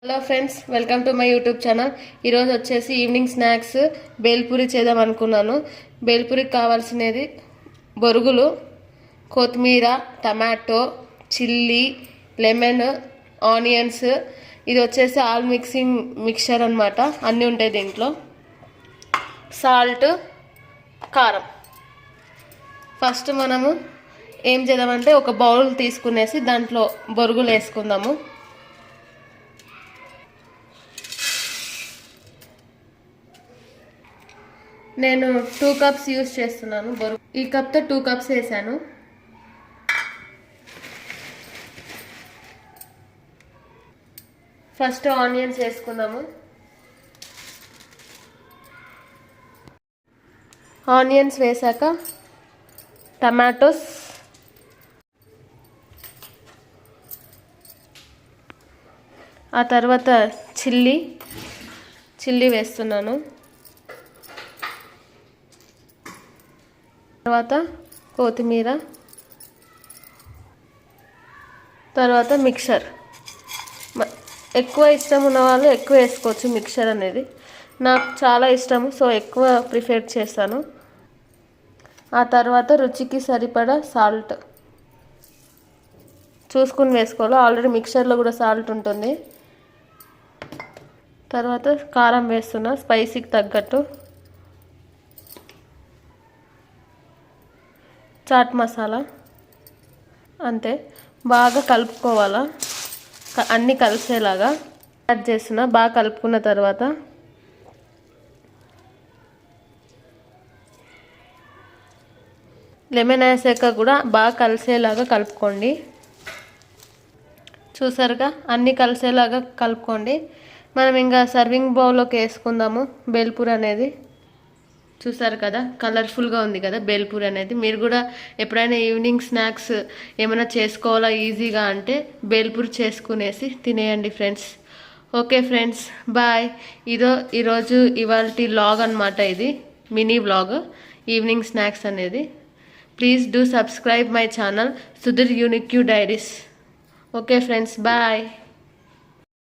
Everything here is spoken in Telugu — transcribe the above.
Hello friends, welcome to my YouTube channel. ఈరోజు వచ్చేసి ఈవినింగ్ స్నాక్స్ బేల్పూరి చేద్దాం అనుకున్నాను. బేల్పూరికి కావాల్సినది బొరుగులు, కొత్తిమీర, టమాటో, చిల్లీ, లెమన్, ఆనియన్స్. ఇది వచ్చేసి ఆల్ మిక్చర్ అనమాట. అన్నీ ఉంటాయి దీంట్లో. సాల్ట్, కారం. ఫస్ట్ మనము ఏం చేద్దామంటే ఒక బౌల్ తీసుకునేసి దాంట్లో బొరుగులు వేసుకుందాము. నేను 2 కప్స్ యూజ్ చేస్తున్నాను బొరుగు. ఈ కప్తో 2 కప్స్ వేసాను. ఫస్ట్ ఆనియన్స్ వేసుకుందాము. ఆనియన్స్ వేసాక టమాటోస్, ఆ తర్వాత చిల్లీ వేస్తున్నాను. తర్వాత కొత్తిమీర, తర్వాత మిక్చర్. ఎక్కువ ఇష్టం ఉన్న వాళ్ళు ఎక్కువ వేసుకోవచ్చు. మిక్చర్ అనేది నాకు చాలా ఇష్టము, సో ఎక్కువ ప్రిఫర్ చేస్తాను. ఆ తర్వాత రుచికి సరిపడా సాల్ట్ చూసుకుని వేసుకోవాలి. ఆల్రెడీ మిక్చర్లో కూడా సాల్ట్ ఉంటుంది. తర్వాత కారం వేస్తున్నా స్పైసీకి తగ్గట్టు. చాట్ మసాలా అంతే. బాగా కలుపుకోవాలా, అన్నీ కలిసేలాగా యాడ్ చేస్తున్నా. బాగా కలుపుకున్న తర్వాత లెమన్ వేసాక కూడా బాగా కలిసేలాగా కలుపుకోండి. చూసారుగా, అన్నీ కలిసేలాగా కలుపుకోండి. మనం ఇంకా సర్వింగ్ బౌల్లోకి వేసుకుందాము బేల్పూరి అనేది. చూసారు కదా, కలర్ఫుల్గా ఉంది కదా బేల్పూరి అనేది. మీరు కూడా ఎప్పుడైనా ఈవినింగ్ స్నాక్స్ ఏమైనా చేసుకోవాలా ఈజీగా అంటే బేల్పూరి చేసుకునేసి తినేయండి ఫ్రెండ్స్. Okay friends, bye. ఈరోజు ఇవాల్టి వ్లాగ్ అనమాట. ఇది మినీ వ్లాగ్, ఈవినింగ్ స్నాక్స్ అనేది. Please do subscribe my channel Sudheer unique diaries. Okay friends, bye.